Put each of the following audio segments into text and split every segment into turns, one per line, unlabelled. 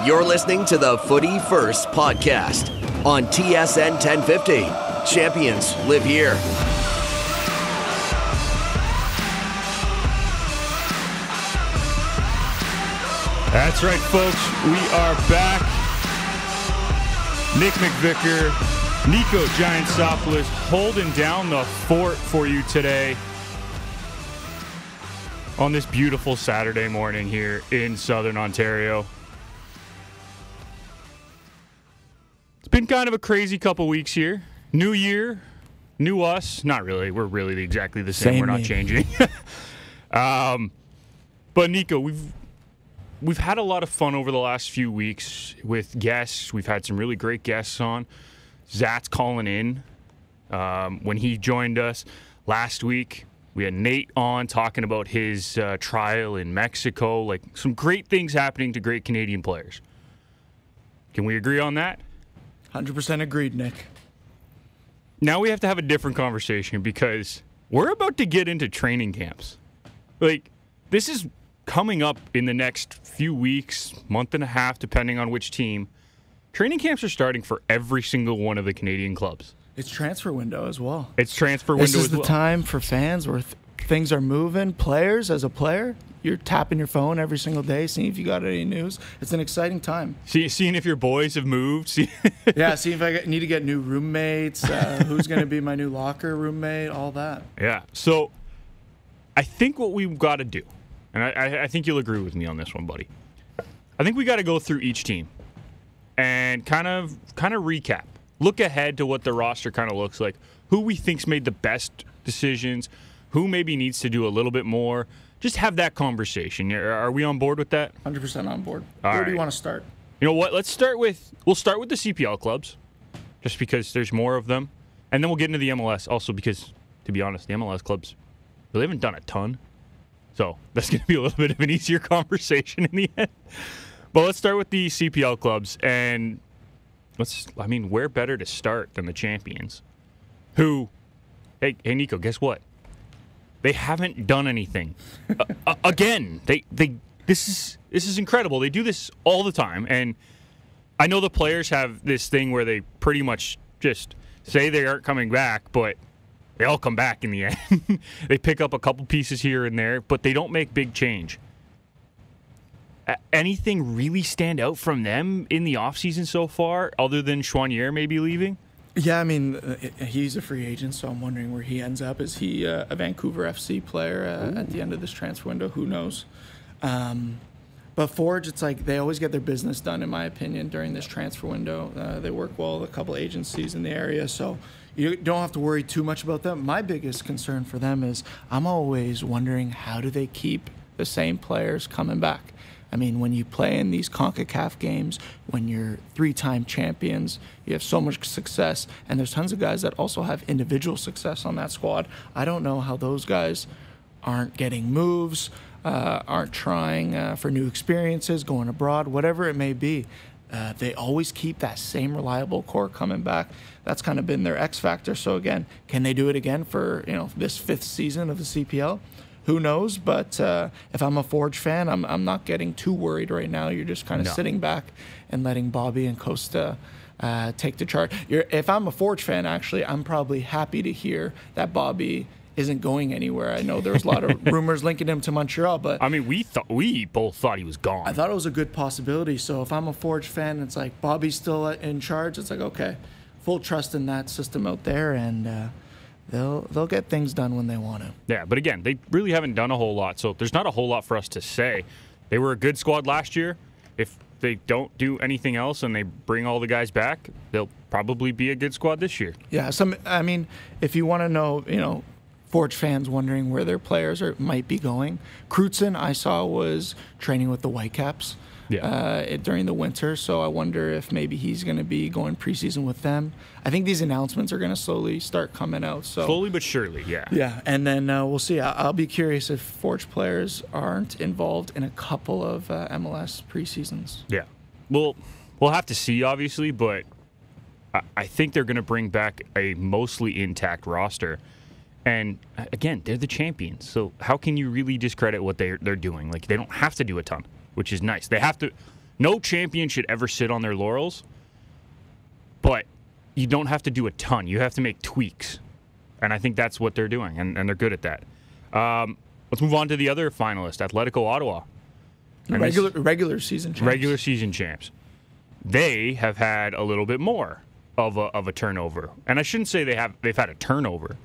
You're listening to the Footy First podcast on TSN 1050. Champions live here.
That's right, folks. We are back. Nick McVicar, Niko Giantsopoulos holding down the fort for you today on this beautiful Saturday morning here in Southern Ontario. It's been kind of a crazy couple weeks here. New year, new us. Not really. We're really exactly the same. We're not changing. But Niko, we've had a lot of fun over the last few weeks with guests. We've had some really great guests on. Zat's calling in when he joined us last week. We had Nate on talking about his trial in Mexico. Like, some great things happening to great Canadian players. Can we agree on that?
100% agreed, Nick.
Now we have to have a different conversation because we're about to get into training camps. Like, this is coming up in the next few weeks, month and a half, depending on which team. Training camps are starting for every single one of the Canadian clubs.
It's transfer window as well.
It's transfer window as well.
This is the time for fans where things are moving. Players, as a player, you're tapping your phone every single day, seeing if you got any news. It's an exciting time.
Seeing if your boys have moved.
Yeah, see if I need to get new roommates, who's going to be my new locker roommate, all that.
Yeah, so I think what we've got to do, and I think you'll agree with me on this one, buddy. I think we got to go through each team and kind of recap. Look ahead to what the roster kind of looks like. Who we think's made the best decisions. Who maybe needs to do a little bit more. Just have that conversation. Are we on board with that?
100% on board.
All
Where
right.
do you want to start?
You know what? We'll start with the CPL clubs, just because there's more of them. And then we'll get into the MLS also because, to be honest, the MLS clubs really haven't done a ton. So that's going to be a little bit of an easier conversation in the end. But let's start with the CPL clubs. And where better to start than the champions? Who, hey Niko, guess what? They haven't done anything. Again, this is incredible. They do this all the time. And I know the players have this thing where they pretty much just say they aren't coming back, but they all come back in the end. They pick up a couple pieces here and there, but they don't make big change. Anything really stand out from them in the offseason so far, other than Choinière maybe leaving?
Yeah, I mean, he's a free agent, so I'm wondering where he ends up. Is he a Vancouver FC player at the end of this transfer window? Who knows? But Forge, it's like they always get their business done, in my opinion, during this transfer window. They work well with a couple agencies in the area, so you don't have to worry too much about them. My biggest concern for them is I'm always wondering, how do they keep the same players coming back? I mean, when you play in these CONCACAF games, when you're three-time champions, you have so much success, and there's tons of guys that also have individual success on that squad. I don't know how those guys aren't getting moves, aren't trying for new experiences, going abroad, whatever it may be. They always keep that same reliable core coming back. That's kind of been their X factor. So again, can they do it again for this fifth season of the CPL? Who knows? But if I'm a Forge fan, I'm not getting too worried right now. You're just kind of sitting back and letting Bobby and Costa take the charge. If I'm a Forge fan, actually, I'm probably happy to hear that Bobby isn't going anywhere. I know there was a lot of rumors linking him to Montreal, but
I mean, we both thought he was gone.
I thought it was a good possibility. So if I'm a Forge fan, it's like Bobby's still in charge. It's like, okay, full trust in that system out there, and they'll get things done when they want to.
Yeah, but again, they really haven't done a whole lot, so there's not a whole lot for us to say. They were a good squad last year. If they don't do anything else and they bring all the guys back, they'll probably be a good squad this year.
Yeah, if you want to know, Forge fans wondering where their players might be going, Crutzen, I saw, was training with the Whitecaps during the winter, so I wonder if maybe he's going to be going preseason with them. I think these announcements are going to slowly start coming out. So
slowly but surely, yeah.
Yeah, and then we'll see. I'll be curious if Forge players aren't involved in a couple of MLS preseasons.
Yeah, we'll have to see, obviously, but I think they're going to bring back a mostly intact roster. And again, they're the champions, so how can you really discredit what they're doing? Like, they don't have to do a ton, which is nice. They have to No champion should ever sit on their laurels, but you don't have to do a ton. You have to make tweaks, and I think that's what they're doing, and they're good at that. Let's move on to the other finalist, Atletico Ottawa.
Regular season champs.
Regular season champs. They have had a little bit more of a turnover, and I shouldn't say they've had a turnover,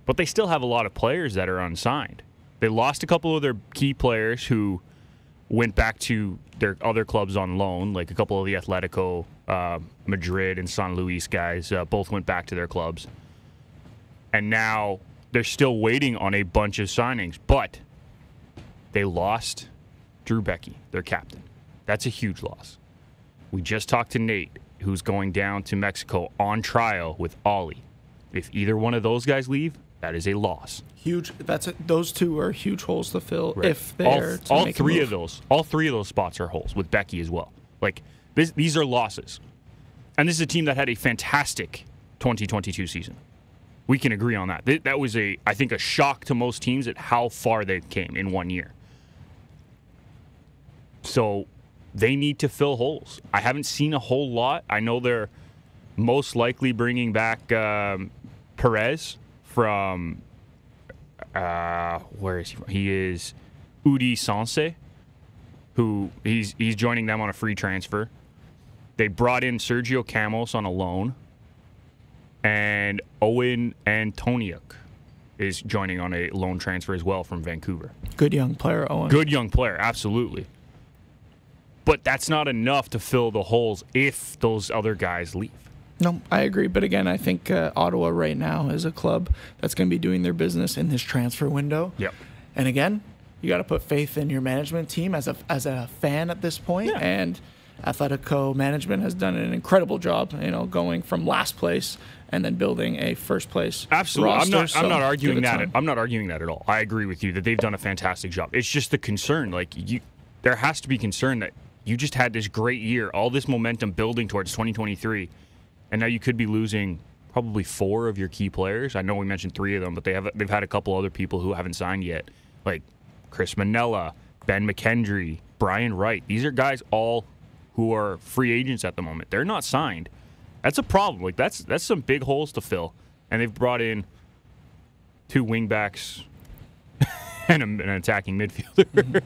but they still have a lot of players that are unsigned. They lost a couple of their key players who went back to their other clubs on loan, like a couple of the Atletico Madrid and San Luis guys both went back to their clubs. And now they're still waiting on a bunch of signings, but they lost Drew Becky, their captain. That's a huge loss. We just talked to Nate, who's going down to Mexico on trial with Ollie. If either one of those guys leave, that is a loss.
Huge. Those two are huge holes to fill.
Right.
If they're
all three of those spots are holes with Becky as well. Like these are losses, and this is a team that had a fantastic 2022 season. We can agree on that. That was I think a shock to most teams at how far they came in 1 year. So they need to fill holes. I haven't seen a whole lot. I know they're most likely bringing back Perez from where is he from? He is Udi Sanse, who he's joining them on a free transfer. They brought in Sergio Campos on a loan, and Owen Antoniuk is joining on a loan transfer as well from Vancouver.
Good young player, Owen.
Good young player, absolutely. But that's not enough to fill the holes if those other guys leave.
No, I agree. But again, I think Ottawa right now is a club that's going to be doing their business in this transfer window.
Yep.
And again, you got to put faith in your management team as a fan at this point.
Yeah.
And Atletico management has done an incredible job, going from last place and then building a first place.
Absolutely.
roster.
I'm not arguing that.
time.
I'm not arguing that at all. I agree with you that they've done a fantastic job. It's just the concern. There has to be concern that you just had this great year, all this momentum building towards 2023. And now you could be losing probably 4 of your key players. I know we mentioned 3 of them, but they've had a couple other people who haven't signed yet, like Chris Manella, Ben McKendry, Brian Wright. These are guys all who are free agents at the moment. They're not signed. That's a problem. That's some big holes to fill. And they've brought in 2 wingbacks and an attacking midfielder.
Mm-hmm.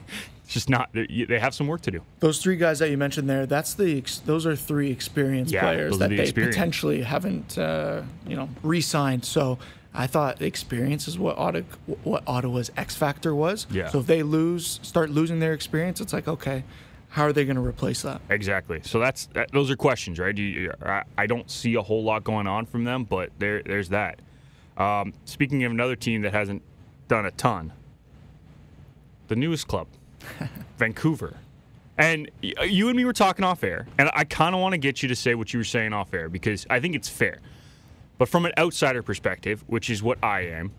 It's just not. They have some work to do.
Those 3 guys that you mentioned there, those are 3 experienced players that they potentially haven't, re-signed. So I thought experience is what Ottawa's X factor was.
Yeah.
So if they start losing their experience, it's like, okay, how are they going to replace that?
Exactly. So those are questions, right? I don't see a whole lot going on from them, but there's that. Speaking of another team that hasn't done a ton, the newest club. Vancouver. And you and me were talking off air, and I kind of want to get you to say what you were saying off air because I think it's fair. But from an outsider perspective, which is what I am,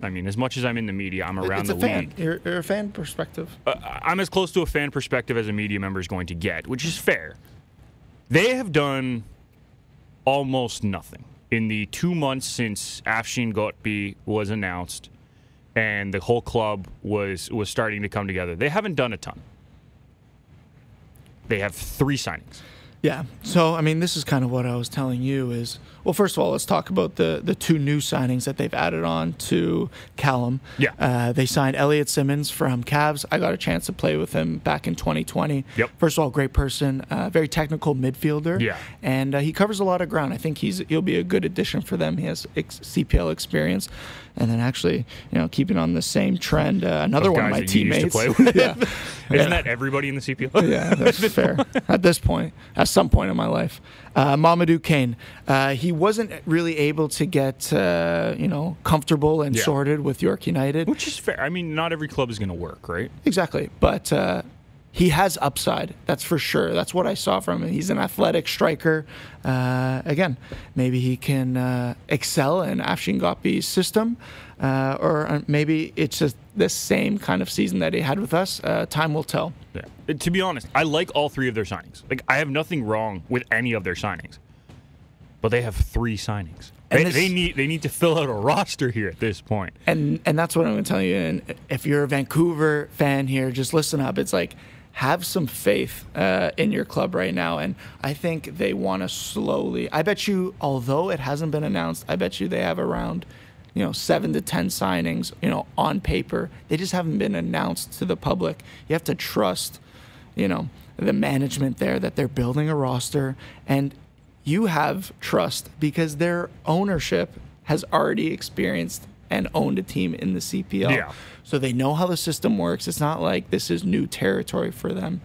I mean, as much as I'm in the media, I'm around the league.
You're a fan perspective.
I'm as close to a fan perspective as a media member is going to get, which is fair. They have done almost nothing in the 2 months since Afshin Gotbi was announced and the whole club was starting to come together. They haven't done a ton. They have 3 signings.
Yeah. So, I mean, this is kind of what I was telling you is, well, first of all, let's talk about the 2 new signings that they've added on to Callum.
Yeah.
They signed Elliot Simmons from Cavs. I got a chance to play with him back in 2020.
Yep.
First of all, great person, very technical midfielder.
Yeah.
And he covers a lot of ground. I think he'll be a good addition for them. He has CPL experience. And then actually, keeping on the same trend, another one of my teammates.
Used to play with.
Yeah.
Isn't that everybody in the CPL?
Yeah, that's fair. At some point in my life. Mamadou Kane, he wasn't really able to get, comfortable and sorted with York United.
Which is fair. I mean, not every club is going to work, right?
Exactly. But he has upside. That's for sure. That's what I saw from him. He's an athletic striker. Again, maybe he can excel in Afshin Gotbi's system. Or maybe it's just the same kind of season that he had with us. Time will tell.
Yeah. To be honest, I like all 3 of their signings. I have nothing wrong with any of their signings. But they have 3 signings. They need to fill out a roster here at this point.
And that's what I'm going to tell you. And if you're a Vancouver fan here, just listen up. It's like, have some faith in your club right now. And I think they want to slowly, I bet you, although it hasn't been announced, I bet you they have around 7 to 10 signings, on paper. They just haven't been announced to the public. You have to trust, the management there, that they're building a roster, and you have trust because their ownership has already experienced and owned a team in the CPL.
Yeah.
So they know how the system works. It's not like this is new territory for them.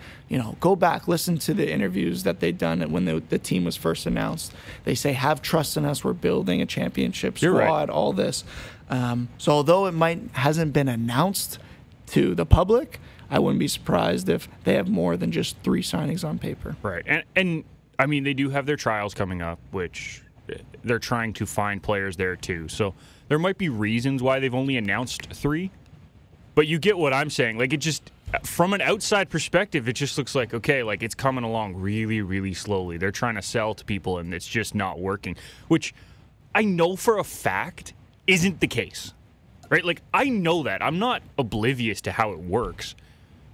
Go back, listen to the interviews that they'd done when the team was first announced. They say, have trust in us. We're building a championship squad,
right.
all this. So although it hasn't been announced to the public, I wouldn't be surprised if they have more than just 3 signings on paper.
Right. And I mean, they do have their trials coming up, which they're trying to find players there too. So there might be reasons why they've only announced 3. But you get what I'm saying. Like, it just, from an outside perspective, it just looks like, okay, like it's coming along really, really slowly. They're trying to sell to people and it's just not working, which I know for a fact isn't the case, right? Like, I know that. I'm not oblivious to how it works,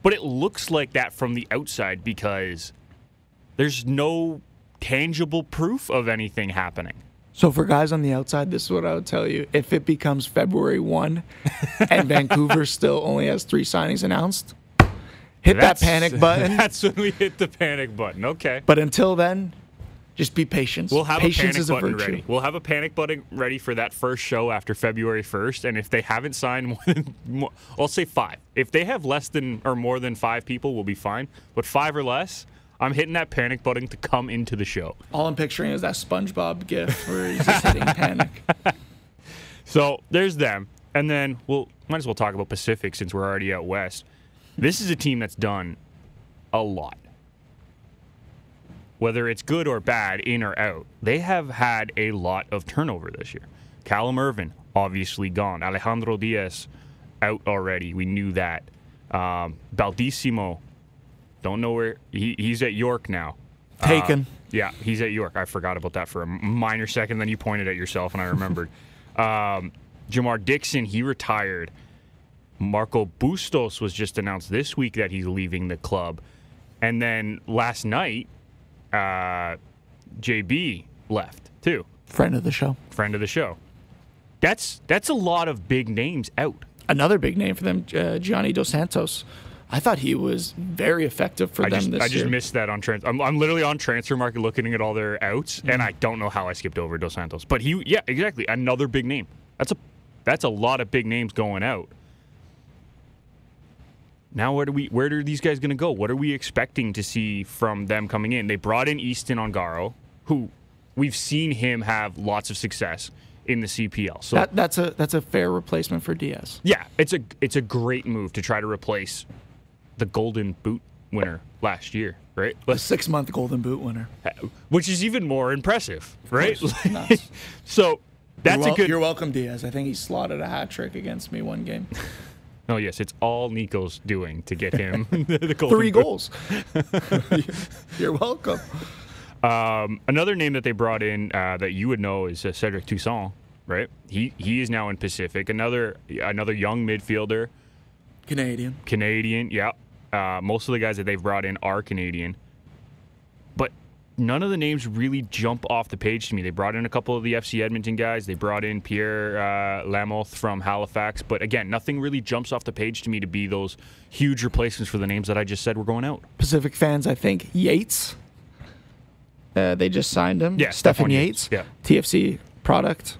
but it looks like that from the outside because there's no tangible proof of anything happening.
So for guys on the outside, this is what I would tell you. If it becomes February 1 and Vancouver still only has 3 signings announced, hit that panic button.
That's when we hit the panic button. Okay.
But until then, just be patient.
We'll have
Patience
a
is
panic button
virtue.
ready. We'll have a panic button ready for that first show after February 1st. And if they haven't signed I'll say 5. If they have less than or more than 5 people, we'll be fine. But 5 or less, I'm hitting that panic button to come into the show.
All I'm picturing is that SpongeBob gif where he's just hitting panic.
So there's them. And then might as well talk about Pacific since we're already out west. This is a team that's done a lot. Whether it's good or bad, in or out, they have had a lot of turnover this year. Callum Irvin, obviously gone. Alejandro Diaz, out already. We knew that. Baldissimo, don't know where. He's at York now.
Taken.
Yeah, he's at York. I forgot about that for a minor second. Then you pointed at yourself, and I remembered. Jamar Dixon, he retired. Marco Bustos was just announced this week that he's leaving the club. And then last night, JB left, too.
Friend of the show.
That's a lot of big names out.
Another big name for them, Gianni Dos Santos. I thought he was very effective for them this year.
I just missed that on transfer. I'm literally on Transfer Market looking at all their outs, and I don't know how I skipped over Dos Santos. But yeah, exactly, another big name. That's a lot of big names going out. Now where are these guys going to go? What are we expecting to see from them coming in? They brought in Easton Ongaro, who we've seen him have lots of success in the CPL. So
that's a fair replacement for Diaz.
Yeah, it's a great move to try to replace the Golden Boot winner last year, right?
A 6-month Golden Boot winner,
which is even more impressive, right?
Nice.
So that's
You're welcome, Diaz. I think he slotted a hat trick against me one game.
Oh yes, it's all Niko's doing to get him the Golden
3
Boot.
goals. You're welcome.
Another name that they brought in that you would know is Cedric Toussaint, right? He is now in Pacific. Another young midfielder.
Canadian,
yeah. Most of the guys that they've brought in are Canadian. But none of the names really jump off the page to me. They brought in a couple of the FC Edmonton guys. They brought in Pierre Lamoth from Halifax. But again, nothing really jumps off the page to me to be those huge replacements for the names that I just said were going out.
Pacific fans, I think Yates. They just signed him.
Yeah,
Stefan Yates.
Yeah.
TFC product.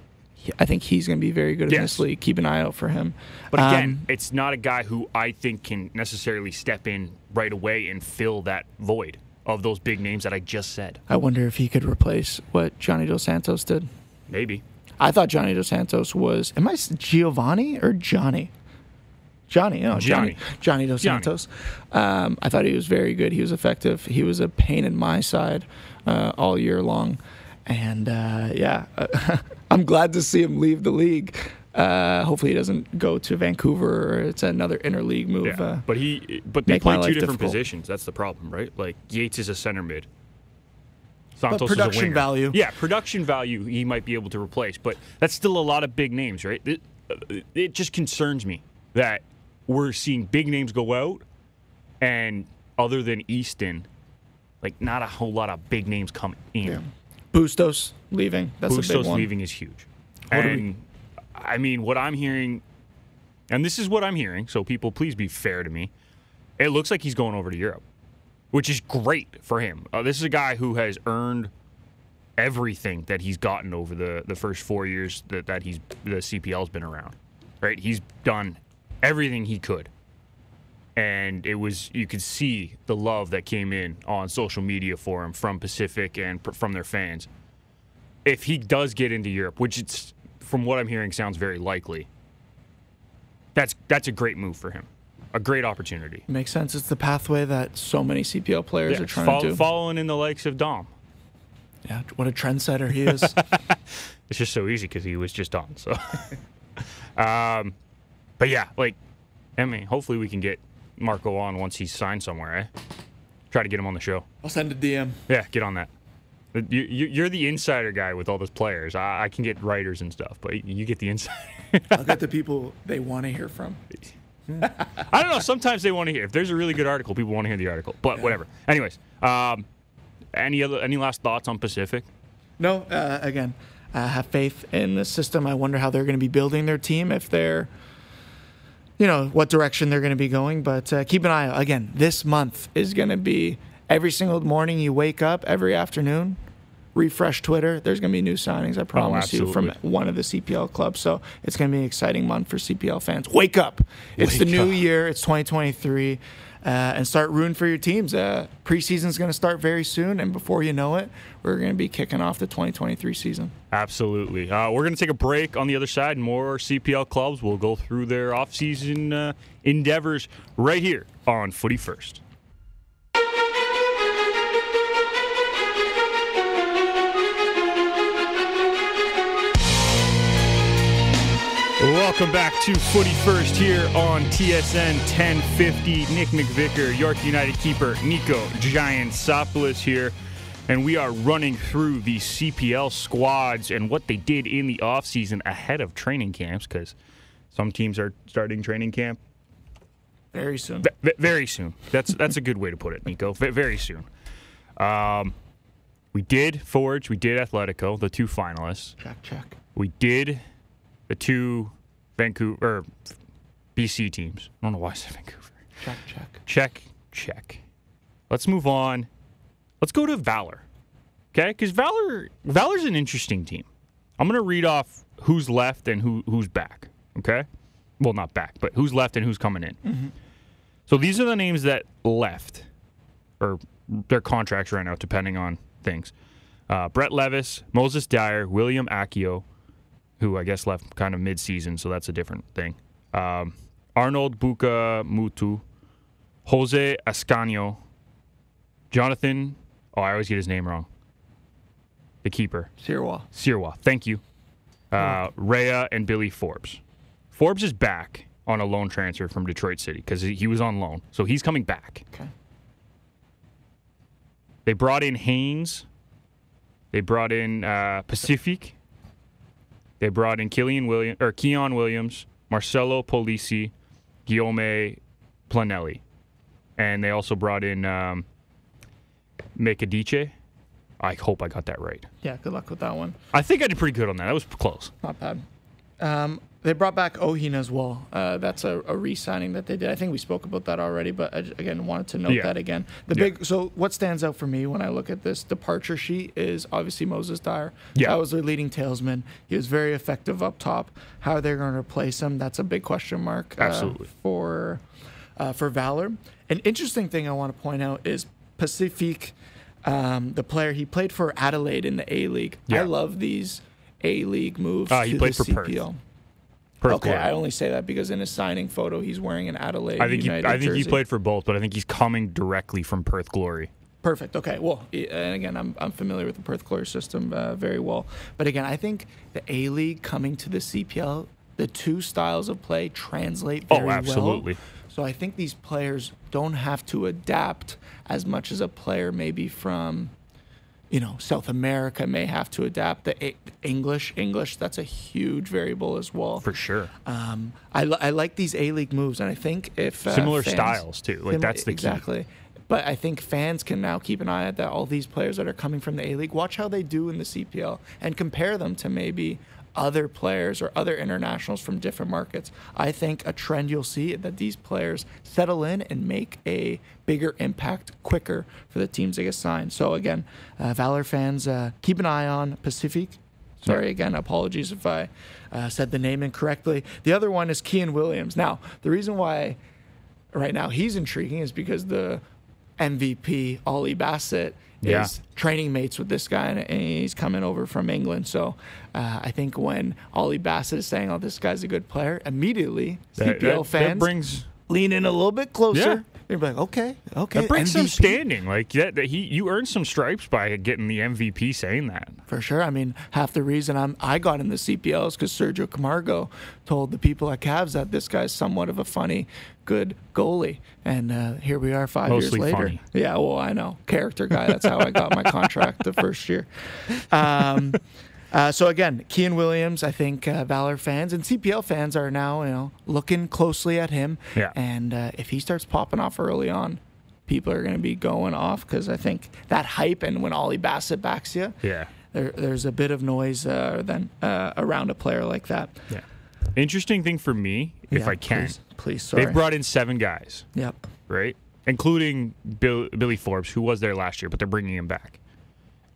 I think he's going to be very good in this league. Keep an eye out for him.
But again, it's not a guy who I think can necessarily step in right away and fill that void of those big names that I just said.
I wonder if he could replace what Gianni Dos Santos did.
Maybe.
I thought Gianni Dos Santos was... Am I Giovanni or Johnny? Johnny Dos Santos. I thought he was very good. He was effective. He was a pain in my side all year long. And, I'm glad to see him leave the league. Hopefully he doesn't go to Vancouver or it's another interleague move.
Yeah. But they play 2 different positions. That's the problem, right? Like, Yates is a center mid. Santos
but production
is a winger.
Value.
Yeah, production value he might be able to replace. But that's still a lot of big names, right? It just concerns me that we're seeing big names go out and other than Easton, like not a whole lot of big names come in.
Yeah. Bustos leaving. That's a big
Bustos
one.
leaving is huge. I mean, what I'm hearing, and this is what I'm hearing, so people, please be fair to me. It looks like he's going over to Europe, which is great for him. This is a guy who has earned everything that he's gotten over the first 4 years that the CPL's been around. Right? He's done everything he could. And you could see the love that came in on social media for him from Pacific and from their fans. If he does get into Europe, which it's, from what I'm hearing, sounds very likely, that's a great move for him. A great opportunity.
Makes sense. It's the pathway that so many CPL players are trying to do.
Following in the likes of Dom.
Yeah, what a trendsetter he is.
It's just so easy because he was just on. So, but yeah, hopefully we can get Marco on once he's signed somewhere. Try to get him on the show.
I'll send a DM.
Yeah, get on that. You're the insider guy with all those players. I can get writers and stuff, but you get the insider.
I'll get the people they want to hear from.
I don't know. Sometimes they want to hear. If there's a really good article, people want to hear the article. But whatever. Anyways, any last thoughts on Pacific?
No. Again, have faith in the system. I wonder how they're going to be building their team, if they're, what direction they're going to be going. But keep an eye out. Again, this month is going to be every single morning you wake up, every afternoon, refresh Twitter. There's going to be new signings, I promise you, from one of the CPL clubs. So it's going to be an exciting month for CPL fans. Wake up. It's the new year. It's 2023. And start rooting for your teams. Preseason's going to start very soon. And before you know it, we're going to be kicking off the 2023 season.
Absolutely. We're going to take a break. On the other side, more CPL clubs will go through their offseason endeavors right here on Footy First. Welcome back to Footy First here on TSN 1050. Nick McVicar, York United keeper Niko Giantsopoulos here. And we are running through the CPL squads and what they did in the offseason ahead of training camps, because some teams are starting training camp
very soon.
Very soon. That's a good way to put it, Nico. Very soon. We did Forge. We did Atletico, the two finalists.
Check.
We did the two Vancouver BC teams. I don't know why I said Vancouver. Check. Let's move on. Let's go to Valour. Okay? Because Valor's an interesting team. I'm going to read off who's left and who's back. Okay? Well, not back, but who's left and who's coming in. Mm-hmm. So these are the names that left, or their contracts right now, depending on things. Brett Levis, Moses Dyer, William Akio, who I guess left kind of mid-season, so that's a different thing. Arnold Buka Mutu, Jose Ascanio, Jonathan, I always get his name wrong, the keeper. Sirwa, thank you. Rhea and Billy Forbes. Forbes is back on a loan transfer from Detroit City because he was on loan, so he's coming back.
Okay.
They brought in Haynes. They brought in Pacific. They brought in Keon Williams, Marcelo Polisi, Guillaume Planelli. And they also brought in Mekadiche. I hope I got that right.
Yeah, good luck with that one.
I think I did pretty good on that. That was close.
Not bad. They brought back Ohin as well. That's a re-signing that they did. I think we spoke about that already, but I, again, wanted to note that again. So what stands out for me when I look at this departure sheet is obviously Moses Dyer.
Yeah.
That was their leading talesman. He was very effective up top. How are they going to replace him? That's a big question mark.
Absolutely.
For Valour. An interesting thing I want to point out is Pacific, the player, he played for Adelaide in the A-League.
Yeah.
I love these A-League moves
he
to
played
the
for
CPL.
Perth.
Okay, I only say that because in his signing photo, he's wearing an Adelaide United
I think
jersey.
he played for both, but I think he's coming directly from Perth Glory.
Perfect. Okay. Well, and again, I'm familiar with the Perth Glory system very well. But again, I think the A-League coming to the CPL, the two styles of play translate very well.
Oh, absolutely.
So I think these players don't have to adapt as much as a player maybe from, South America may have to adapt. The English, that's a huge variable as well.
For sure.
I like these A-League moves, and I think if
similar styles too, that's the
exactly.
key.
But I think fans can now keep an eye at that. All these players that are coming from the A-League, watch how they do in the CPL and compare them to maybe other players or other internationals from different markets. I think a trend you'll see that these players settle in and make a bigger impact quicker for the teams they get signed. So again, Valour fans, keep an eye on Pacific. Sorry, again, apologies if I said the name incorrectly. The other one is Cian Williams. Now, the reason why right now he's intriguing is because the MVP, Ollie Bassett, is training mates with this guy, and he's coming over from England. So I think when Ollie Bassett is saying, oh, this guy's a good player, immediately CPL fans lean in a little bit closer.
Yeah.
They're like, okay.
That brings
MVP.
some standing. Like you earned some stripes by getting the MVP saying that.
For sure. I mean, half the reason I got in the CPL is because Sergio Camargo told the people at Cavs that this guy's somewhat of a funny, good goalie. And here we are 5 years later.
Funny.
Yeah, well, I know. Character guy. That's how I got my contract the first year. So again, Cian Williams, I think Valour fans and CPL fans are now, looking closely at him.
Yeah.
And if he starts popping off early on, people are going to be going off because I think that hype and when Ollie Bassett backs you, there's a bit of noise then around a player like that.
Yeah. Interesting thing for me, if I can.
Please, sorry.
They've brought in 7 guys.
Yep.
Right? Including Billy Forbes, who was there last year, but they're bringing him back.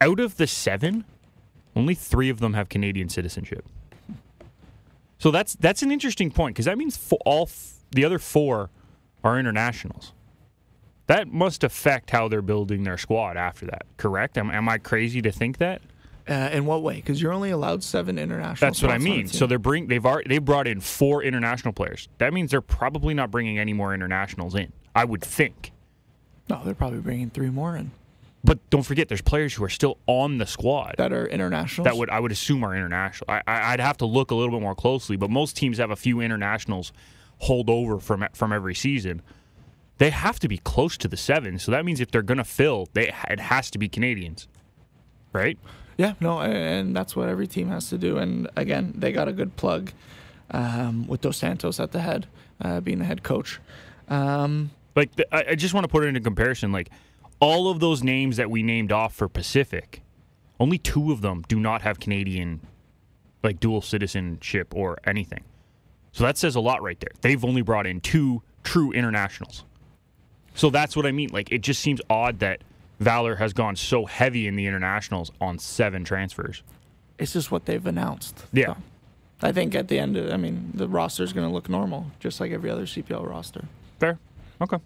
Out of the 7, only 3 of them have Canadian citizenship. So that's an interesting point because that means the other 4 are internationals. That must affect how they're building their squad after that, correct? Am I crazy to think that?
In what way? Because you're only allowed 7 international.
That's what I mean. So they've brought in 4 international players. That means they're probably not bringing any more internationals in, I would think.
No, they're probably bringing 3 more in.
But don't forget, there's players who are still on the squad
that are internationals.
I would assume are international. I'd have to look a little bit more closely, but most teams have a few internationals hold over from every season. They have to be close to the 7, so that means if they're going to fill, it has to be Canadians, right? Yeah,
no, and that's what every team has to do. And again, they got a good plug with Dos Santos at the head, being the head coach.
I just want to put it into comparison, like. All of those names that we named off for Pacific, only 2 of them do not have Canadian, like, dual citizenship or anything. So that says a lot right there. They've only brought in 2 true internationals. So that's what I mean. Like, it just seems odd that Valour has gone so heavy in the internationals on 7 transfers.
It's just what they've announced.
Yeah.
So I think at the end, the roster is going to look normal, just like every other CPL roster.
Fair. Okay.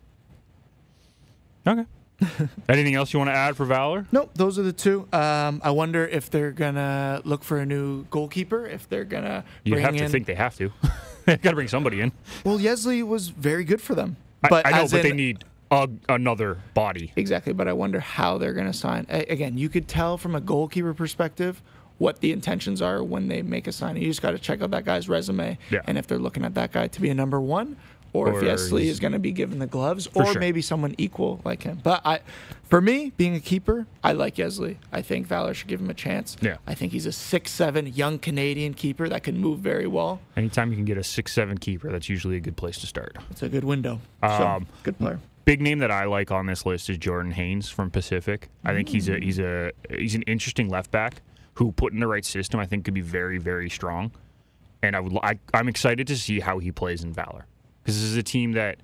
Anything else you want to add for Valour?
Nope, those are the 2. I wonder if they're going to look for a new goalkeeper, if they're going to bring in...
You have to think they have to. They've got to bring somebody in.
Well, Yesley was very good for them.
I know, but they need another body.
Exactly, but I wonder how they're going to sign. Again, you could tell from a goalkeeper perspective what the intentions are when they make a signing. You just got to check out that guy's resume, and if they're looking at that guy to be a number 1, or if Yesley is going to be given the gloves, or maybe someone equal like him. But for me, being a keeper, I like Yesley. I think Valour should give him a chance.
Yeah.
I think he's a 6'7" young Canadian keeper that can move very well.
Anytime you can get a 6'7" keeper, that's usually a good place to start.
It's a good window. Good player.
Big name that I like on this list is Jordan Haynes from Pacific. I think he's an interesting left back who, put in the right system, I think could be very, very strong. And I'm excited to see how he plays in Valour. Because this is a team that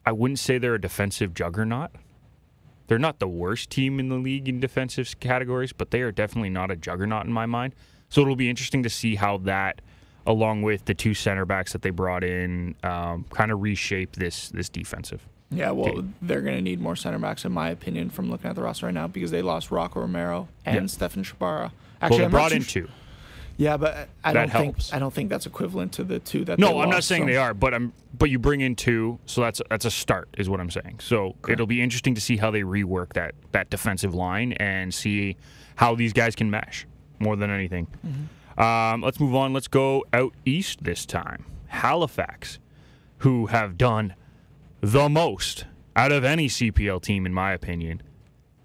I wouldn't say they're a defensive juggernaut. They're not the worst team in the league in defensive categories, but they are definitely not a juggernaut in my mind. So it'll be interesting to see how that, along with the 2 center backs that they brought in, kind of reshape this defensive.
Yeah, well, they're going to need more center backs, in my opinion, from looking at the roster right now, because they lost Rocco Romero and Stefan Shabara.
Actually, they brought in 2.
Yeah, but I don't think that's equivalent to the 2 that.
No, I'm not saying they are, but you bring in 2, so that's a start, is what I'm saying. So it'll be interesting to see how they rework that defensive line and see how these guys can mesh more than anything. Mm-hmm. Let's move on. Let's go out east this time. Halifax, who have done the most out of any CPL team, in my opinion.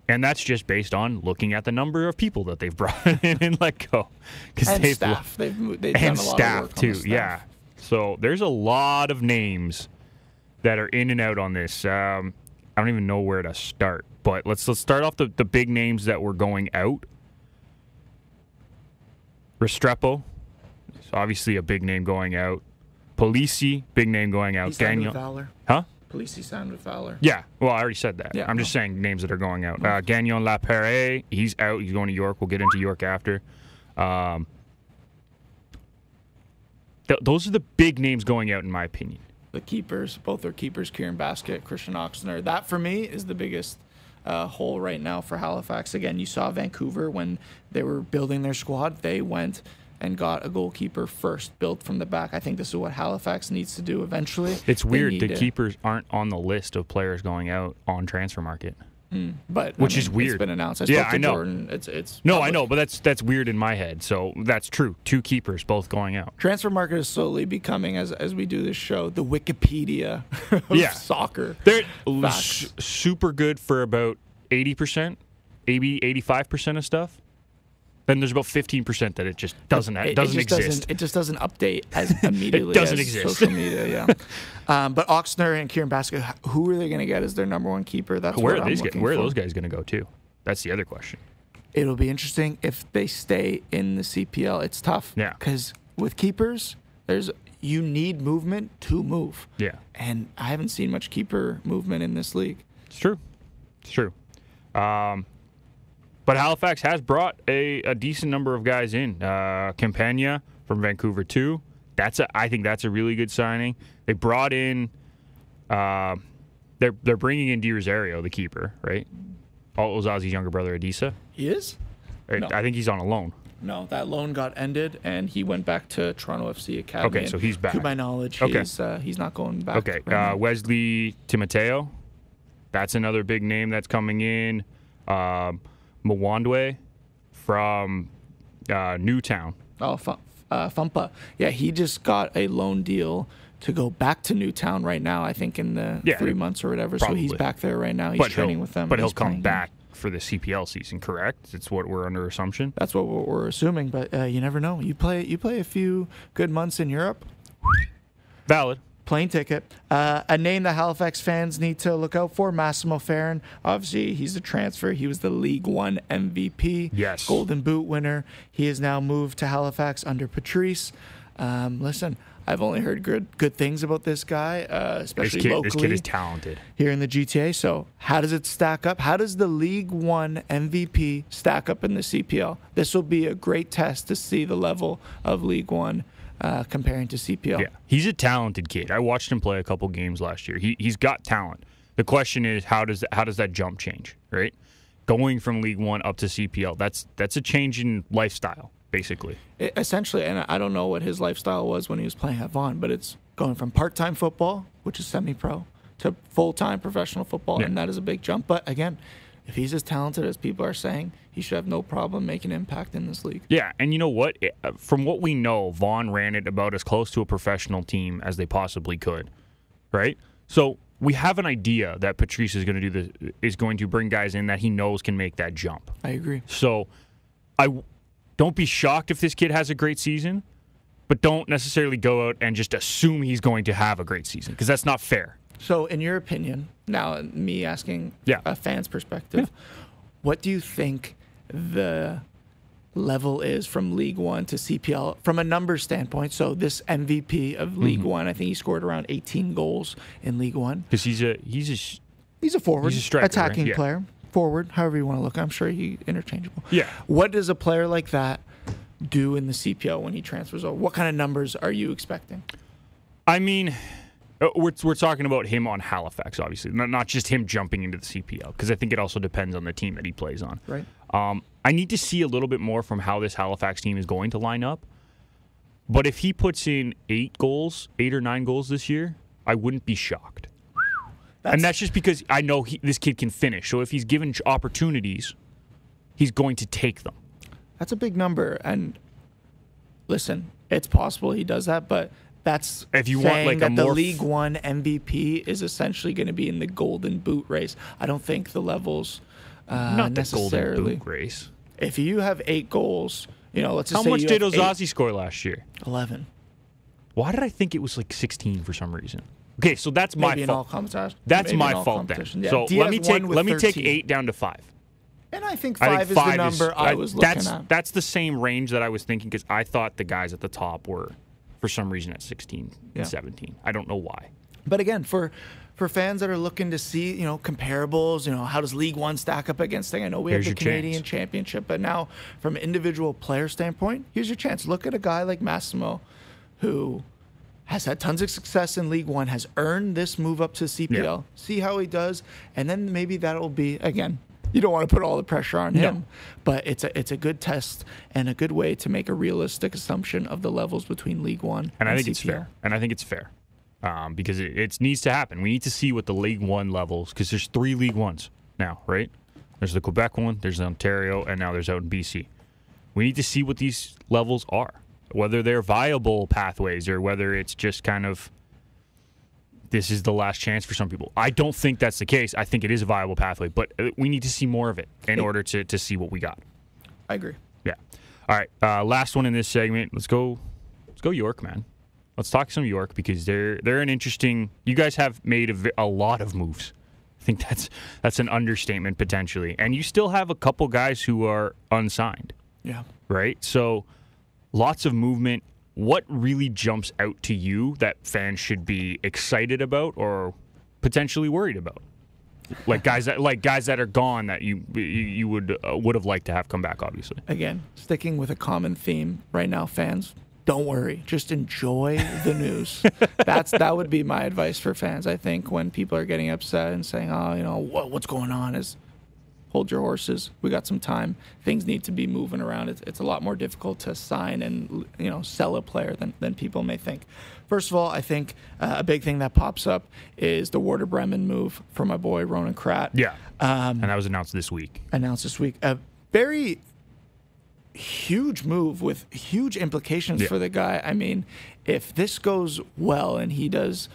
And that's just based on looking at the number of people that they've brought in and let go.
And staff. They've done a lot of work
too.
on the staff.
Yeah. So there's a lot of names that are in and out on this. I don't even know where to start, but let's start off the big names that were going out. Restrepo, obviously a big name going out. Polisi, big name going out.
He signed with Valour.
Huh?
Polisi signed with Valour.
Yeah, well, I already said that.
Yeah,
I'm just saying names that are going out. Gagnon Lapere, he's out. He's going to York. We'll get into York after. Those are the big names going out, in my opinion.
The keepers, both are keepers, Kieran Basket, Christian Oxner. That, for me, is the biggest hole right now for Halifax. Again, you saw Vancouver when they were building their squad. They went and got a goalkeeper first, built from the back. I think this is what Halifax needs to do eventually.
It's weird. The keepers aren't on the list of players going out on transfer market.
But
which is weird.
It's been announced.
I know.
Jordan. It's
no,
public.
I know, but that's weird in my head. So that's true. 2 keepers both going out.
Transfer market is slowly becoming, as we do this show, the Wikipedia of soccer.
They're super good for about 80%, maybe 85% of stuff. Then there's about 15% that it just doesn't exist.
It just doesn't update as immediately
it doesn't
as
exist.
social media. Yeah. But Oxner and Kieran Basket, who are they going to get as their number 1 keeper? That's
where
what I'm looking for.
Where are those guys going to go to? That's the other question.
It'll be interesting if they stay in the CPL. It's tough.
Yeah.
Because with keepers, you need movement to move.
Yeah.
And I haven't seen much keeper movement in this league.
It's true. But Halifax has brought a decent number of guys in. Campagna from Vancouver too. I think that's a really good signing. They brought in. They're bringing in Di Rosario, the keeper, right? Ozazi's younger brother, Adisa.
He is?
Right?
No.
I think he's on a loan.
No, that loan got ended, and he went back to Toronto FC Academy.
Okay, so he's back.
To my knowledge, he's not going back.
Okay,
right now.
Wesley Timoteo. That's another big name that's coming in. Mwandwe from Newtown.
Oh, Fumpa. Yeah, he just got a loan deal to go back to Newtown right now, I think in the 3 months or whatever.
Probably.
So he's back there right now. He's training with them.
But he'll come back for the CPL season, correct? It's what we're under assumption.
That's what we're assuming, but you never know. You play a few good months in Europe.
Valid.
Plane ticket. A name that Halifax fans need to look out for, Massimo Ferrin. Obviously, he's a transfer. He was the League One MVP.
Yes.
Golden Boot winner. He has now moved to Halifax under Patrice. Listen, I've only heard good things about this guy, especially locally.
This kid is talented.
Here in the GTA. So how does it stack up? How does the League One MVP stack up in the CPL? This will be a great test to see the level of League One comparing to CPL.
Yeah, he's a talented kid. I watched him play a couple games last year. He's got talent. The question is, how does that jump change, right? Going from League One up to CPL, that's a change in lifestyle, basically.
Essentially, and I don't know what his lifestyle was when he was playing at Vaughan, but it's going from part-time football, which is semi-pro, to full-time professional football, and that is a big jump. But again, if he's as talented as people are saying, he should have no problem making an impact in this league.
Yeah, and you know what? From what we know, Vaughan ran it about as close to a professional team as they possibly could, right? So we have an idea that Patrice is going to bring guys in that he knows can make that jump.
I agree.
So don't be shocked if this kid has a great season, but don't necessarily go out and just assume he's going to have a great season, because that's not fair.
So in your opinion, now me asking a fan's perspective, what do you think the level is from League One to CPL from a numbers standpoint? So this MVP of League One, I think he scored around 18 goals in League One.
Because he's a
forward,
he's a striker,
attacking
right?
player, forward, however you want to look. I'm sure he's interchangeable.
Yeah.
What does a player like that do in the CPL when he transfers over? What kind of numbers are you expecting?
I mean, we're talking about him on Halifax, obviously, not just him jumping into the CPL, because I think it also depends on the team that he plays on.
Right.
I need to see a little bit more from how this Halifax team is going to line up. But if he puts in 8 or 9 goals this year, I wouldn't be shocked. And that's just because I know this kid can finish. So if he's given opportunities, he's going to take them.
That's a big number. And listen, it's possible he does that, but that's
if you
saying
want like
that the League One MVP is essentially going to be in the Golden Boot race. I don't think the levels
not
necessarily.
The Golden Boot race.
If you have 8 goals, let's just
how
say
much
you
did
have
Ozazi score last year?
11.
Why did I think it was like 16 for some reason? Okay, so that's my
maybe
fault.
In all competition.
That's
maybe
my
in all
fault then.
competition. Yeah,
So
Diaz
let me take
13.
8 down to 5.
And I think 5 is the number I was looking at.
That's the same range that I was thinking because I thought the guys at the top were, for some reason, at 16 and 17. I don't know why.
But again, for fans that are looking to see, comparables, how does League One stack up against thing? I know we have the Canadian Championship, but now from an individual player standpoint, here's your chance. Look at a guy like Massimo, who has had tons of success in League One, has earned this move up to CPL. Yeah. See how he does, and then maybe that'll be, again, you don't want to put all the pressure on him, but it's a good test and a good way to make a realistic assumption of the levels between League One and
I think
CPL.
It's fair. And I think it's fair. Because it needs to happen. We need to see what the League One levels, because there's 3 League Ones now, right? There's the Quebec one, there's the Ontario, and now there's out in BC. We need to see what these levels are, whether they're viable pathways or whether it's just kind of this is the last chance for some people. I don't think that's the case. I think it is a viable pathway, but we need to see more of it in order to see what we got.
I agree.
Yeah. All right. Last one in this segment. Let's go York, man. Let's talk some York because they're an interesting. You guys have made a lot of moves. I think that's an understatement potentially, and you still have a couple guys who are unsigned.
Yeah.
Right. So lots of movement. What really jumps out to you that fans should be excited about or potentially worried about? Like guys that are gone that you would have liked to have come back. Obviously. Again,
sticking with a common theme right now, fans. Don't worry. Just enjoy the news. That would be my advice for fans. I think when people are getting upset and saying, what's going on, is hold your horses. We got some time. Things need to be moving around. It's a lot more difficult to sign and sell a player than people may think. First of all, I think a big thing that pops up is the Werder Bremen move for my boy Ronan Krat.
Yeah, and that was announced this week.
A very huge move with huge implications for the guy. I mean, if this goes well and he does,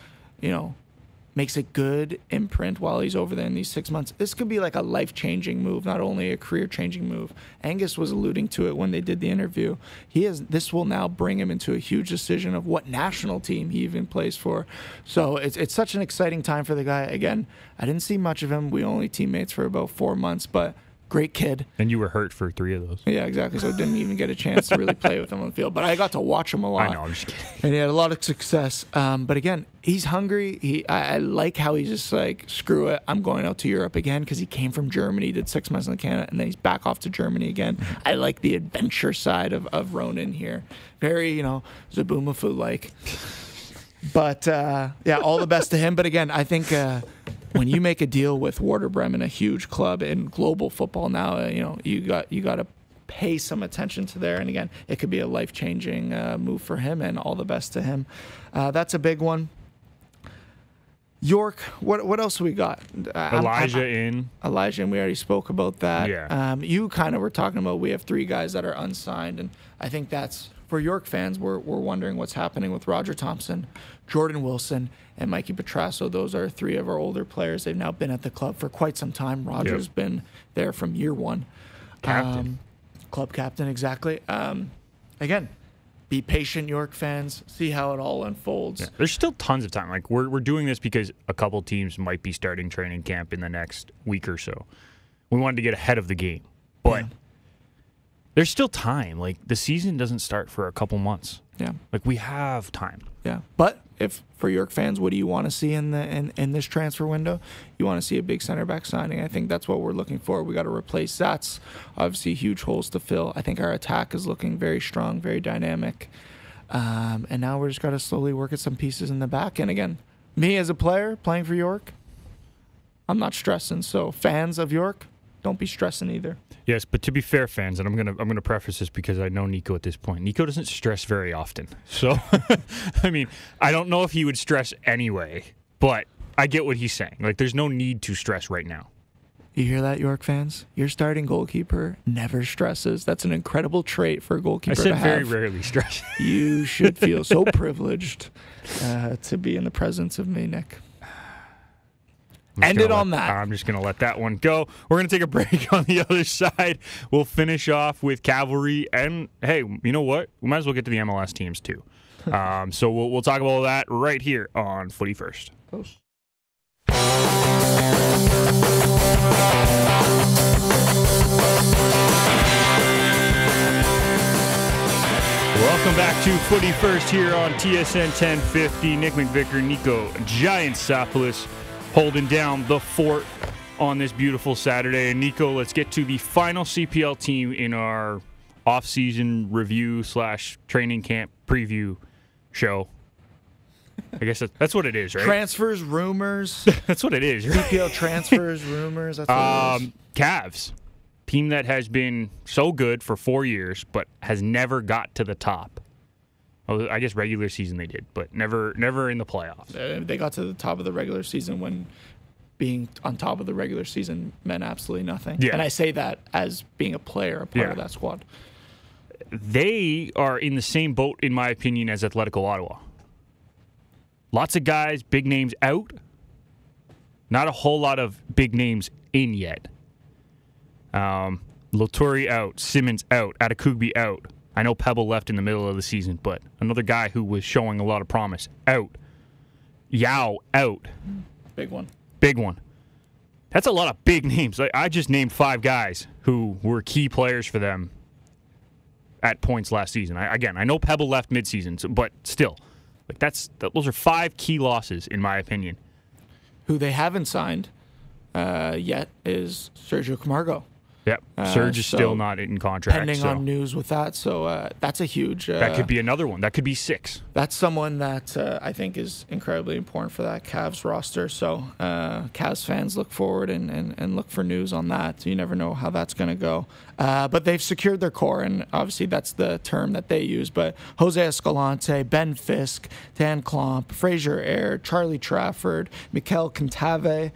makes a good imprint while he's over there in these 6 months, this could be like a life-changing move, not only a career-changing move. Angus was alluding to it when they did the interview. This will now bring him into a huge decision of what national team he even plays for. So it's such an exciting time for the guy. Again, I didn't see much of him. We were only teammates for about 4 months, but great kid.
And you were hurt for 3 of those.
Yeah, exactly. So didn't even get a chance to really play with him on the field. But I got to watch him a lot.
I know, I'm just kidding.
And he had a lot of success. But again, he's hungry. I like how he's just like, screw it, I'm going out to Europe again, because he came from Germany, did 6 months in Canada, and then he's back off to Germany again. I like the adventure side of Ronan here. Very, Zaboomafoo-like. But, all the best to him. But again, I think when you make a deal with Werder Bremen, a huge club in global football now, you got to pay some attention to there. And again, it could be a life-changing move for him, and all the best to him. That's a big one. York, what else we got?
Elijah,
we already spoke about that.
Yeah.
You kind of were talking about we have 3 guys that are unsigned, and I think that's, for York fans, we're wondering what's happening with Roger Thompson, Jordan Wilson, and Mikey Petrasso. Those are 3 of our older players. They've now been at the club for quite some time. Roger's been there from year 1.
Captain.
Club captain, exactly. Again, be patient, York fans. See how it all unfolds.
Yeah. There's still tons of time. Like we're doing this because a couple teams might be starting training camp in the next week or so. We wanted to get ahead of the game. But there's still time. Like the season doesn't start for a couple months.
Yeah.
Like we have time.
Yeah. But if for York fans, what do you want to see in this transfer window? You want to see a big center back signing. I think that's what we're looking for. We got to replace Zatz. Obviously, huge holes to fill. I think our attack is looking very strong, very dynamic. And now we're just got to slowly work at some pieces in the back. And again, me as a player playing for York, I'm not stressing. So fans of York, don't be stressing either.
Yes, but to be fair, fans, and I'm gonna preface this because I know Niko at this point. Niko doesn't stress very often, so I mean, I don't know if he would stress anyway, but I get what he's saying. Like, there's no need to stress right now.
You hear that, York fans? Your starting goalkeeper never stresses. That's an incredible trait for a goalkeeper to have.
I said very rarely stress.
You should feel so privileged to be in the presence of me, Nick. End it on that.
I'm just going to let that one go. We're going to take a break on the other side. We'll finish off with Cavalry. And, hey, you know what? We might as well get to the MLS teams, too. So we'll talk about that right here on Footy First.
Post.
Welcome back to Footy First here on TSN 1050. Nick McVicar, Niko Giantsopoulos holding down the fort on this beautiful Saturday. And Niko, let's get to the final CPL team in our off-season review / training camp preview show. I guess that's what it is, right?
Transfers, rumors.
That's what it is. Right?
CPL transfers, rumors. That's what it is.
Cavs. Team that has been so good for 4 years, but has never got to the top. Oh, I guess regular season they did, but never in the playoffs.
They got to the top of the regular season when being on top of the regular season meant absolutely nothing.
Yeah.
And I say that as being a player, a part of that squad.
They are in the same boat, in my opinion, as Atletico Ottawa. Lots of guys, big names out. Not a whole lot of big names in yet. Loturi out, Simmons out, Adekugbe out. I know Pebble left in the middle of the season, but another guy who was showing a lot of promise out. Yao out.
Big one.
Big one. That's a lot of big names. I just named 5 guys who were key players for them at points last season. I know Pebble left midseason, but still, those are 5 key losses in my opinion.
Who they haven't signed yet is Sergio Camargo.
Yep. Serge is still not in contract.
Pending on news with that. So that's a huge...
that could be another one. That could be 6.
That's someone that I think is incredibly important for that Cavs roster. So Cavs fans look forward and look for news on that. You never know how that's going to go. But they've secured their core, and obviously that's the term that they use. But Jose Escalante, Ben Fisk, Dan Klomp, Fraser Ayer, Charlie Trafford, Mikel Cantave,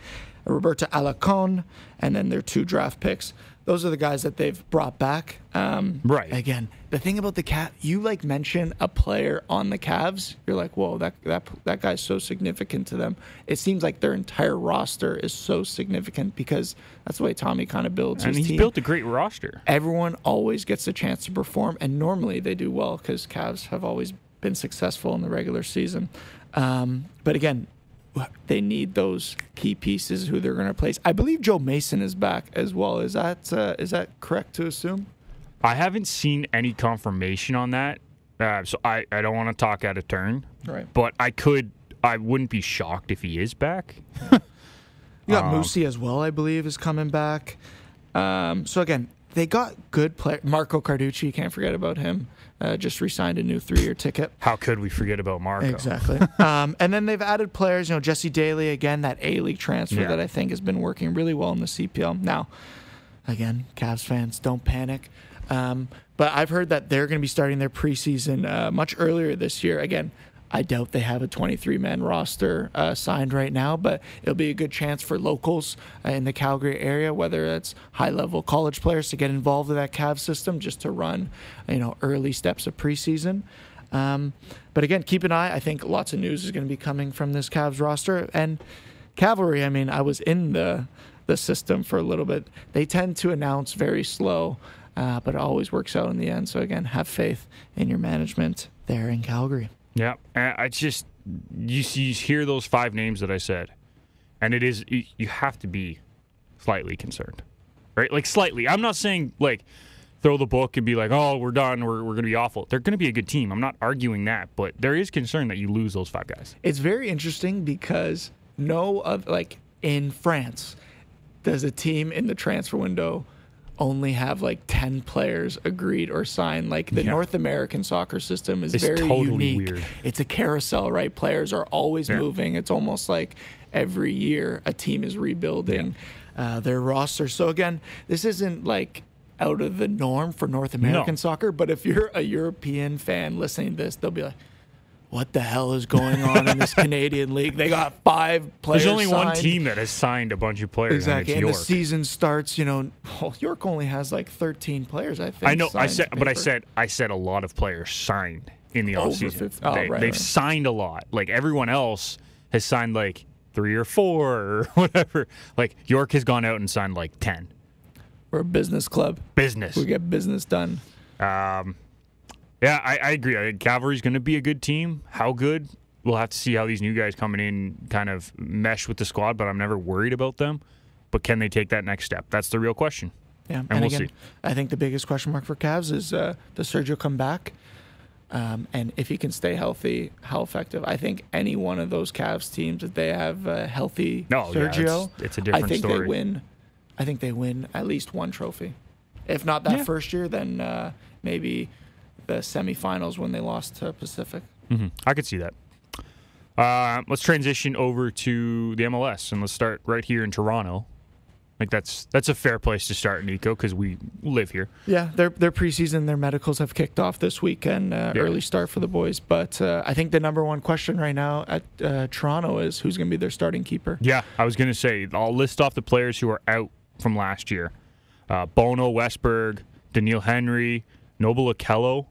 Roberto Alacon, and then their 2 draft picks. Those are the guys that they've brought back.
Right.
Again, the thing about the Cavs, you mention a player on the Cavs, you're like, whoa, that guy's so significant to them. It seems like their entire roster is so significant because that's the way Tommy kind of builds his team.
And he's built a great roster.
Everyone always gets a chance to perform, and normally they do well because Cavs have always been successful in the regular season. But again, they need those key pieces who they're going to replace. I believe Joe Mason is back as well. Is that correct to assume?
I haven't seen any confirmation on that, so I don't want to talk out of turn.
Right.
But I wouldn't be shocked if he is back.
You got Musi as well, I believe, is coming back. So again, they got good players. Marco Carducci, can't forget about him. Just re-signed a new 3-year ticket.
How could we forget about Marco?
Exactly. And then they've added players, Jesse Daly, again, that A-League transfer that I think has been working really well in the CPL. Now, again, Cavs fans, don't panic. But I've heard that they're going to be starting their preseason much earlier this year. Again, I doubt they have a 23-man roster signed right now, but it'll be a good chance for locals in the Calgary area, whether it's high-level college players to get involved with that Cavs system just to run, early steps of preseason. But again, keep an eye. I think lots of news is going to be coming from this Cavs roster. And Cavalry, I was in the system for a little bit. They tend to announce very slow, but it always works out in the end. So again, have faith in your management there in Calgary.
Yeah, you hear those 5 names that I said, and it is, you have to be slightly concerned, right? Slightly. I'm not saying, throw the book and be like, oh, we're done, we're going to be awful. They're going to be a good team. I'm not arguing that, but there is concern that you lose those 5 guys.
It's very interesting because in France, does a team in the transfer window only have 10 players agreed or signed? The North American soccer system is very
totally
unique.
Weird.
It's a carousel, right? Players are always moving. It's almost like every year a team is rebuilding their roster. So again, this isn't out of the norm for North American soccer, but if you're a European fan listening to this, they'll be like, what the hell is going on in this Canadian league? They got 5 players.
There's only
signed.
one team that has signed a bunch of players.
Exactly.
And
the
it's York.
season starts, York only has 13 players, I think.
I know. I said a lot of players signed in the offseason. They've signed a lot. Everyone else has signed 3 or 4 or whatever. York has gone out and signed 10.
We're a business club.
Business.
We get business done.
Yeah, I agree. I think Cavalry's going to be a good team. How good? We'll have to see how these new guys coming in kind of mesh with the squad, but I'm never worried about them. But can they take that next step? That's the real question.
Yeah,
and we'll
again,
see.
I think the biggest question mark for Cavs is does Sergio come back? And if he can stay healthy, how effective? I think any one of those Cavs teams, if they have healthy Sergio,
it's a different story.
They win. I think they win at least one trophy. If not that first year, then maybe the semifinals when they lost to Pacific.
Mm-hmm. I could see that. Let's transition over to the MLS, and let's start right here in Toronto. I think that's a fair place to start, Niko, because we live here.
Yeah, their preseason, their medicals have kicked off this weekend. Early start for the boys. But I think the number one question right now at Toronto is who's going to be their starting keeper.
Yeah, I was going to say, I'll list off the players who are out from last year. Bono, Westberg, Daniil Henry, Noble Okello,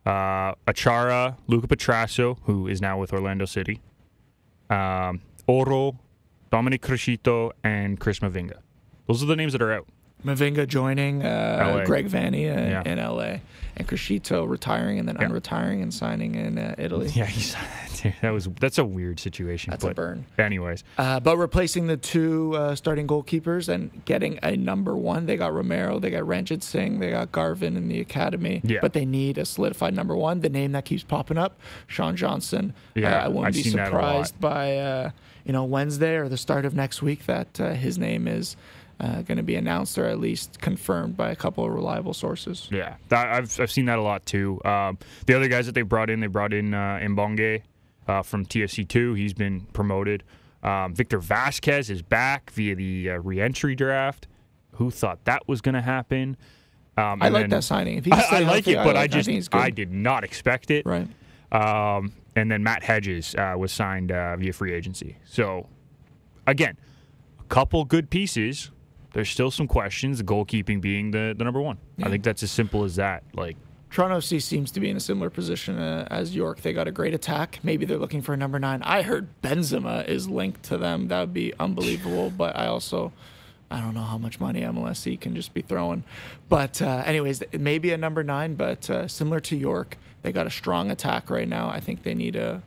Achara, Luca Petrasso, who is now with Orlando City, Oro, Dominic Crescito, and Chris Mavinga. Those are the names that are out.
Mavinga joining Greg Vanny in LA, and Crescito retiring and then unretiring and signing in Italy.
Yeah, that's a weird situation.
That's a burn.
Anyways.
But replacing the two starting goalkeepers and getting a number one, they got Romero, they got Ranjit Singh, they got Garvin in the academy. Yeah. But they need a solidified number one. The name that keeps popping up, Sean Johnson.
Yeah,
I wouldn't be surprised by Wednesday or the start of next week that his name is going to be announced or at least confirmed by a couple of reliable sources.
Yeah, I've seen that a lot too. The other guys that they brought in Mbonge from TFC2. He's been promoted. Victor Vasquez is back via the re-entry draft. Who thought that was going to happen?
I like that signing. If
I like it, but I did not expect it.
Right.
And then Matt Hedges was signed via free agency. So, again, a couple good pieces. There's still some questions, the goalkeeping being the number one. Yeah. I think that's as simple as that.
Toronto FC seems to be in a similar position as York. They got a great attack. Maybe they're looking for a number 9. I heard Benzema is linked to them. That would be unbelievable. But I don't know how much money MLSC can just be throwing. But anyways, maybe a number 9, but similar to York, they got a strong attack right now. I think they need to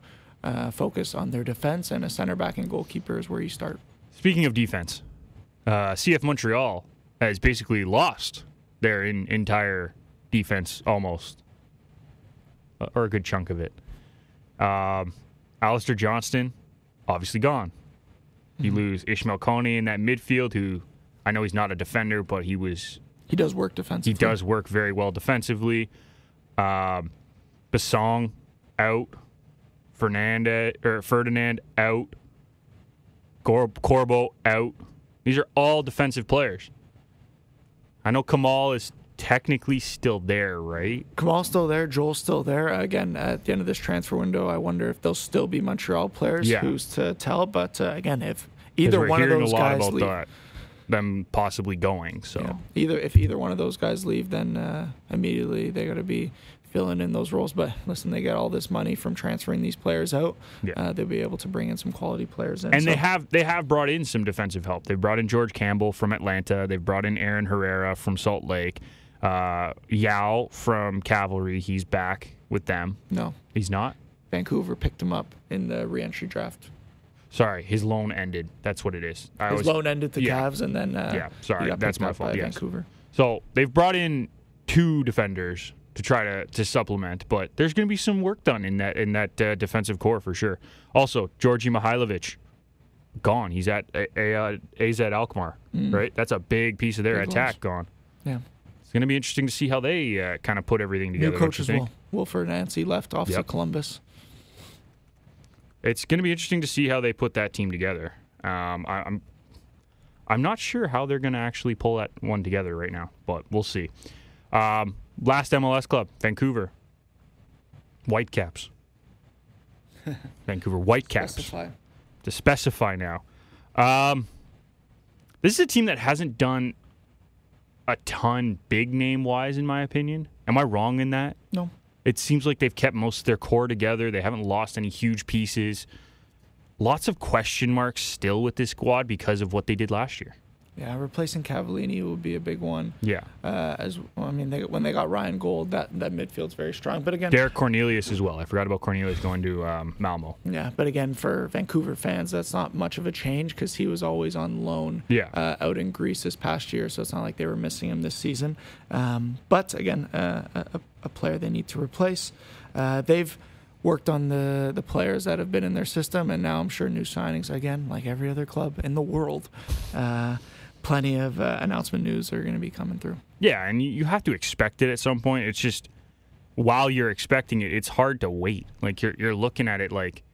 focus on their defense, and a center back and goalkeeper is where you start.
Speaking of defense, CF Montreal has basically lost their entire defense almost, or a good chunk of it. Alistair Johnston, obviously gone. You lose Ishmael Kone in that midfield, who I know he's not a defender, but he does work defensively. He does work very well defensively. Basong out. Ferdinand out. Corbo out. These are all defensive players. I know Kamal is technically still there, right?
Kamal's still there. Joel's still there. Again, at the end of this transfer window, I wonder if they'll still be Montreal players. Yeah. Who's to tell? But again, if either one of those guys leave,
them possibly going. So
if either one of those guys leave, then immediately they got to be filling in those roles. But listen, they get all this money from transferring these players out. Yeah. They'll be able to bring in some quality players in.
And they have brought in some defensive help. They've brought in George Campbell from Atlanta. They've brought in Aaron Herrera from Salt Lake. Yao from Cavalry, he's back with them.
No.
He's not?
Vancouver picked him up in the re-entry draft.
Sorry, his loan ended. That's what it is.
His loan ended to Cavs, and then
sorry, that's my fault. Yes.
Vancouver.
So they've brought in 2 defenders to try to supplement, but there's going to be some work done in that defensive core for sure. Also, Georgi Mihailovic, gone. He's at AZ Alkmaar, right? That's a big piece of their attack gone.
Yeah.
It's going to be interesting to see how they kind of put everything together.
New coach as well. Wilfred Nancy left off to Columbus.
It's going to be interesting to see how they put that team together. I'm not sure how they're going to actually pull that one together right now, but we'll see. Last MLS club, Vancouver Whitecaps. Vancouver Whitecaps. To specify now. This is a team that hasn't done a ton big name-wise, in my opinion. Am I wrong in that?
No.
It seems like they've kept most of their core together. They haven't lost any huge pieces. Lots of question marks still with this squad because of what they did last year.
Yeah, replacing Cavallini would be a big one.
Yeah.
When they got Ryan Gold, that midfield's very strong. But again,
Derek Cornelius as well. I forgot about Cornelius going to Malmo.
Yeah, but again, for Vancouver fans, that's not much of a change because he was always on loan out in Greece this past year, so it's not like they were missing him this season. But again, a player they need to replace. They've worked on the players that have been in their system, and now I'm sure new signings, again, like every other club in the world. Plenty of announcement news are going to be coming through.
Yeah, and you have to expect it at some point. It's just, while you're expecting it, it's hard to wait. Like, you're looking at it like,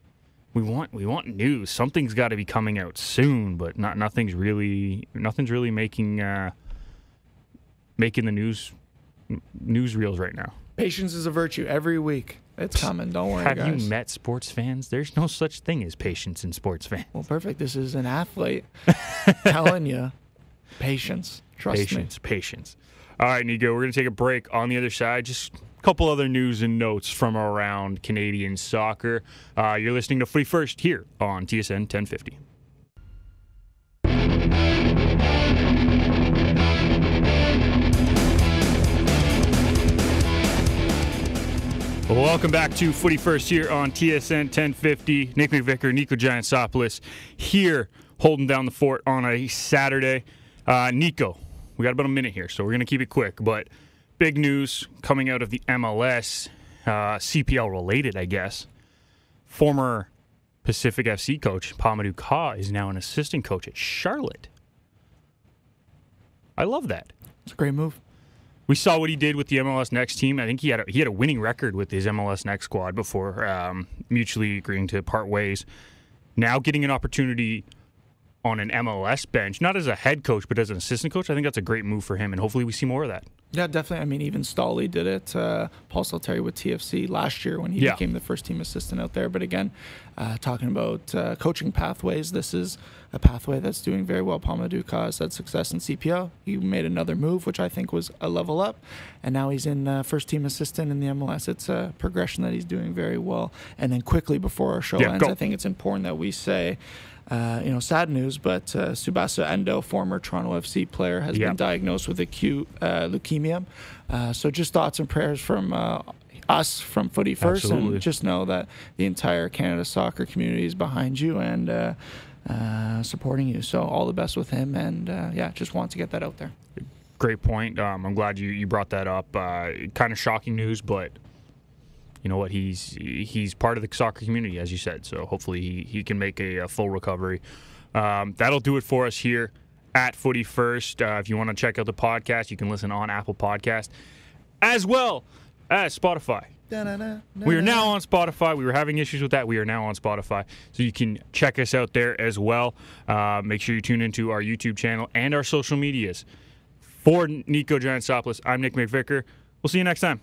we want news. Something's got to be coming out soon, but nothing's really making the newsreels right now.
Patience is a virtue. Every week it's coming. Don't worry, guys.
Have you met sports fans? There's no such thing as patience in sports fans.
Well, perfect. This is an athlete telling you. Patience. Trust me.
Patience. All right, Niko, we're going to take a break. On the other side, just a couple other news and notes from around Canadian soccer. You're listening to Footy First here on TSN 1050. Welcome back to Footy First here on TSN 1050. Nick McVicar, Niko Giantsopoulos here holding down the fort on a Saturday. Niko, we got about a minute here, so we're going to keep it quick. But big news coming out of the MLS, CPL related, I guess. Former Pacific FC coach Pamadou Ka is now an assistant coach at Charlotte. I love that.
It's a great move.
We saw what he did with the MLS Next team. I think he had a winning record with his MLS Next squad before mutually agreeing to part ways. Now getting an opportunity on an MLS bench, not as a head coach, but as an assistant coach, I think that's a great move for him, and hopefully we see more of that.
Yeah, definitely. I mean, even Stolly did it. Paul Salteri with TFC last year when he became the first team assistant out there. But again, talking about coaching pathways, this is a pathway that's doing very well. Pamadou Ka has had success in CPL. He made another move, which I think was a level up, and now he's in first team assistant in the MLS. It's a progression that he's doing very well. And then quickly before our show ends, I think it's important that we say, sad news, but Tsubasa Endo, former Toronto FC player, has been diagnosed with acute leukemia. So just thoughts and prayers from us from Footy First.
Absolutely.
And just know that the entire Canada soccer community is behind you and supporting you. So all the best with him, and just want to get that out there.
Great point. I'm glad you brought that up. Kind of shocking news, but you know what? He's part of the soccer community, as you said. So hopefully he can make a full recovery. That'll do it for us here at Footy First. If you want to check out the podcast, you can listen on Apple Podcast as well as Spotify. We are now on Spotify. We were having issues with that. We are now on Spotify. So you can check us out there as well. Make sure you tune into our YouTube channel and our social medias. For Niko Giantsopoulos, I'm Nick McVicar. We'll see you next time.